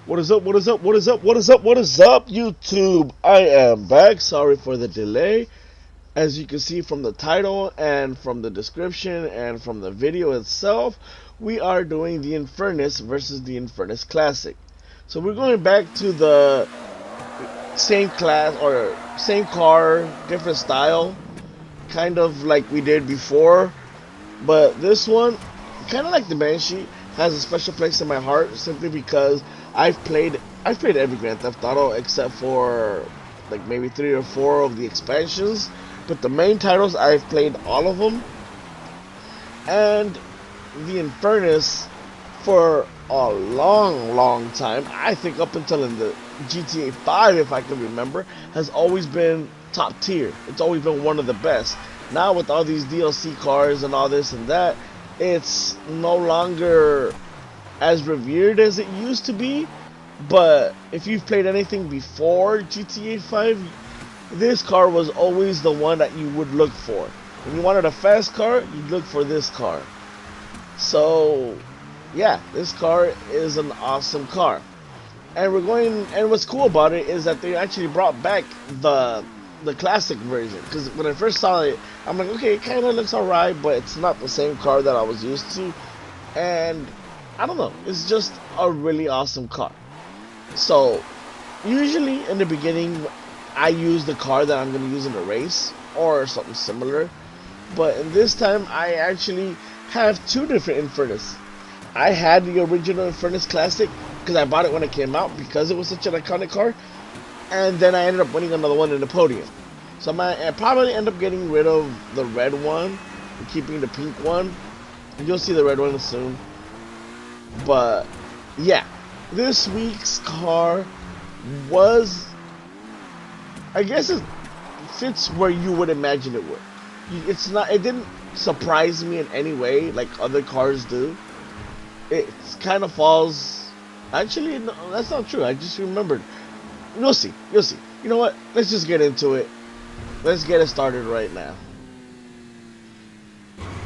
What is up? What is up? What is up? What is up? What is up, YouTube? I am back. Sorry for the delay. As you can see from the title and from the description and from the video itself, we are doing the Infernus versus the Infernus Classic. So we're going back to the same class or same car, different style, kind of like we did before. But this one, kind of like the Banshee, has a special place in my heart simply because I've played every Grand Theft Auto except for like maybe 3 or 4 of the expansions. But the main titles, I've played all of them. And the Infernus, for a long time, I think up until in the GTA 5, if I can remember, has always been top tier. It's always been one of the best. Now with all these DLC cars and all this and that, it's no longer as revered as it used to be. But if you've played anything before GTA 5, this car was always the one that you would look for. When you wanted a fast car, you'd look for this car. So yeah, this car is an awesome car. And what's cool about it is that they actually brought back the classic version. Because when I first saw it, I'm like, okay, it kind of looks alright, but it's not the same car that I was used to. And I don't know, it's just a really awesome car. So usually in the beginning, I use the car that I'm going to use in a race or something similar. But in this time, I actually have 2 different Infernus. I had the original Infernus Classic because I bought it when it came out because it was such an iconic car. And then I ended up winning another one in the podium. So I probably end up getting rid of the red one and keeping the pink one. And you'll see the red one soon. But yeah, this week's car was, I guess it fits where you would imagine it would. It didn't surprise me in any way like other cars do. It kind of falls, actually, no, that's not true. I just remembered. You'll see. You'll see. You know what? Let's just get into it. Let's get it started right now.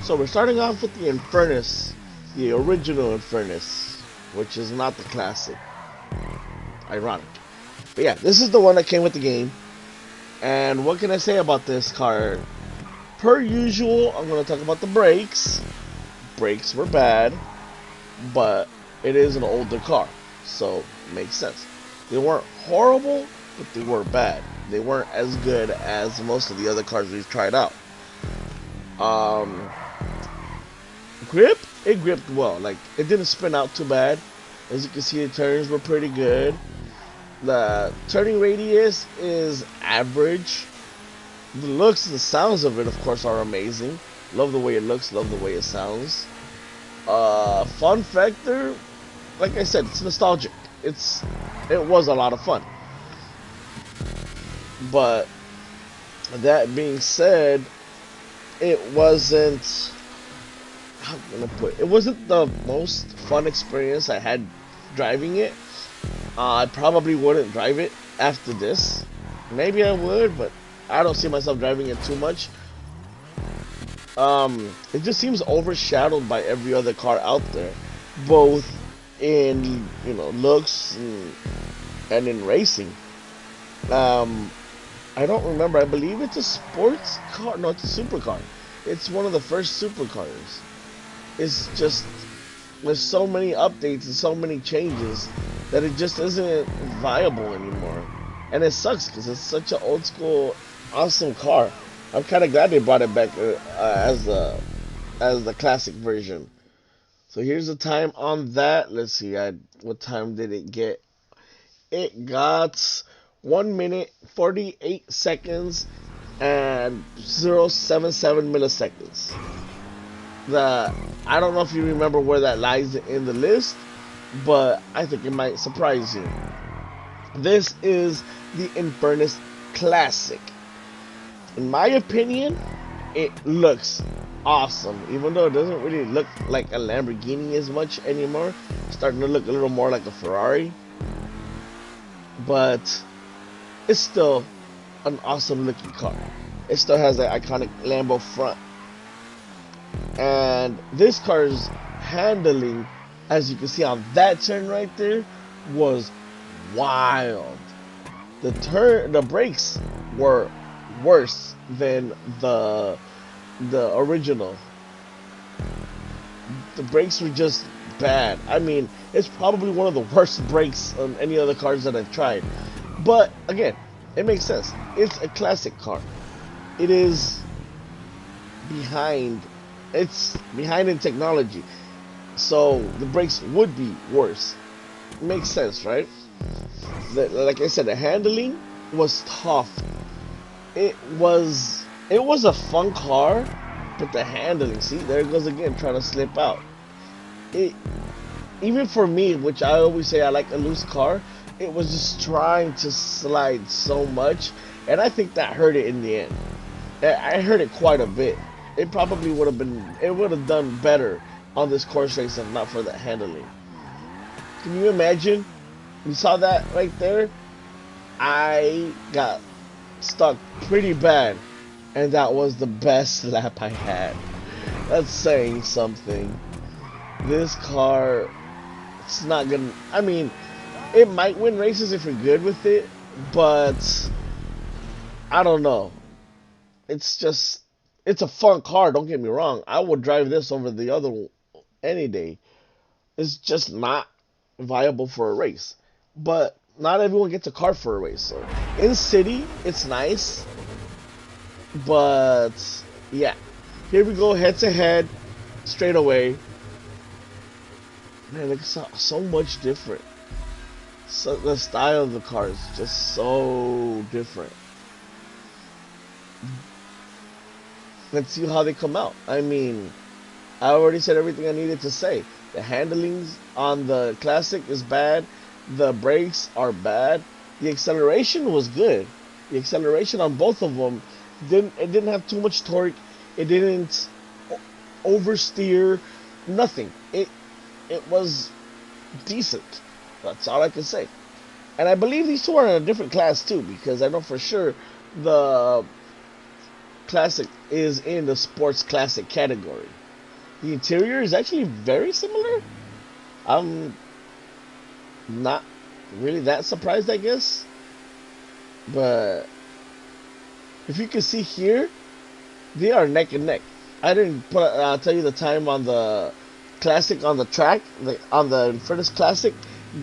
So we're starting off with the Infernus, the original Infernus, which is not the classic. Ironic. But yeah, this is the one that came with the game. And what can I say about this car? Per usual, I'm going to talk about the brakes. Brakes were bad, but it is an older car, so it makes sense. They weren't horrible, but they were bad. They weren't as good as most of the other cars we've tried out. Grip? It gripped well. Like, it didn't spin out too bad. As you can see, the turns were pretty good. The turning radius is average. The looks and the sounds of it, of course, are amazing. Love the way it looks, love the way it sounds. Fun factor, like I said, it's nostalgic. It was a lot of fun. But that being said, it wasn't, how can I put it? It wasn't the most fun experience I had driving it. I probably wouldn't drive it after this. Maybe I would, but I don't see myself driving it too much. It just seems overshadowed by every other car out there, both in, looks and in racing. I don't remember. I believe it's a sports car. No, it's a supercar. It's one of the first supercars. It's just, there's so many updates and so many changes that it just isn't viable anymore. And it sucks because it's such an old school, awesome car. I'm kind of glad they brought it back as the classic version. So here's the time on that. Let's see, what time did it get? It got 1 minute 48 seconds and 0.77 milliseconds. I don't know if you remember where that lies in the list, but I think it might surprise you. This is the Infernus Classic. In my opinion, it looks awesome. Even though it doesn't really look like a Lamborghini as much anymore. It's starting to look a little more like a Ferrari. But it's still an awesome looking car. It still has that iconic Lambo front. And this car's handling, as you can see on that turn right there, was wild. The brakes were worse than the original. The brakes were just bad. I mean, it's probably one of the worst brakes on any other cars that I've tried. But again, it makes sense. It's a classic car. It is behind. It's behind in technology, so the brakes would be worse. It makes sense, right? Like I said, the handling was tough. It was a fun car, but the handling, see, there it goes again, trying to slip out. Even for me, which I always say I like a loose car, it was just trying to slide so much, and I think that hurt it in the end. I hurt it quite a bit. It probably would have done better on this course race if not for that handling. Can you imagine? You saw that right there? I got stuck pretty bad, and that was the best lap I had. That's saying something. This car, it's not gonna, I mean, it might win races if you're good with it, but I don't know. It's a fun car, don't get me wrong. I would drive this over the other one any day. It's just not viable for a race. But not everyone gets a car for a race. So in city, it's nice. But yeah. Here we go, head to head, straight away. Man, it's so much different. So the style of the car is just so different. Let's see how they come out. I mean, I already said everything I needed to say. The handlings on the Classic is bad. The brakes are bad. The acceleration was good. The acceleration on both of them didn't have too much torque. It didn't oversteer. Nothing. It was decent. That's all I can say. And I believe these two are in a different class too, because I know for sure the Classic is in the sports classic category. The interior is actually very similar. I'm not really that surprised, I guess. But if you can see here, they are neck and neck. I didn't tell you the time on the Classic on the track. On the Infernus Classic,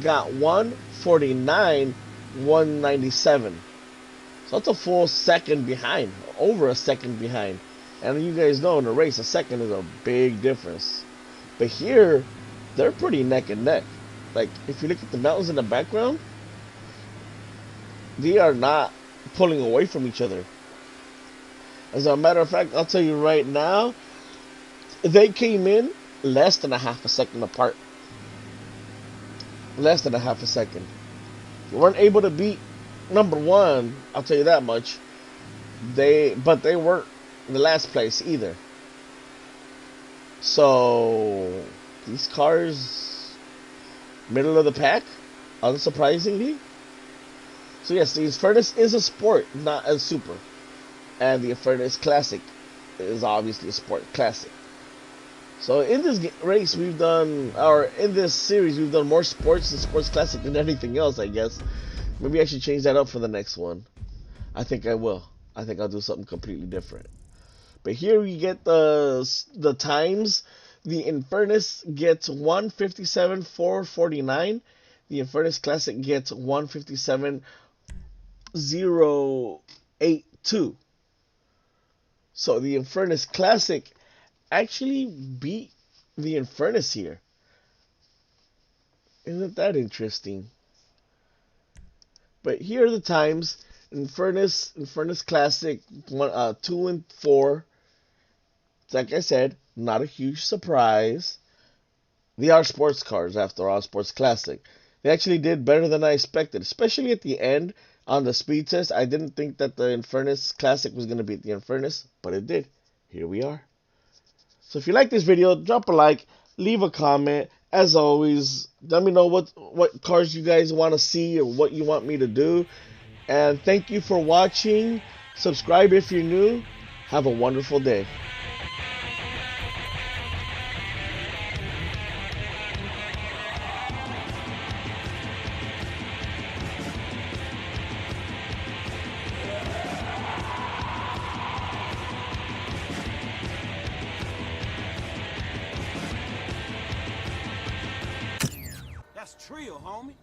got 149, 197. So that's a full second behind, over a second behind. And you guys know in a race, a second is a big difference. But here, they're pretty neck and neck. Like, if you look at the mountains in the background, they are not pulling away from each other. As a matter of fact, I'll tell you right now, they came in less than a half a second apart. Less than a half a second. You weren't able to beat number one, I'll tell you that much. But they weren't in the last place either. So these cars, middle of the pack, unsurprisingly. So yes, the Infernus is a sport, not a super, and the Infernus Classic is obviously a sport classic. So in this race we've done, or in this series we've done more sports and sports classic than anything else, I guess. Maybe I should change that up for the next one. I think I will. I think I'll do something completely different. But here we get the times. The Infernus gets 157.449. The Infernus Classic gets 157.082. So the Infernus Classic actually beat the Infernus here. Isn't that interesting? But here are the times. Infernus Classic 2 and 4. Like I said, not a huge surprise. They are sports cars after all, sports classic. They actually did better than I expected, especially at the end on the speed test. I didn't think that the Infernus Classic was going to beat the Infernus, but it did. Here we are. So if you like this video, drop a like, leave a comment. As always, let me know what cars you guys want to see or what you want me to do. And thank you for watching. Subscribe if you're new. Have a wonderful day. That's trill, homie.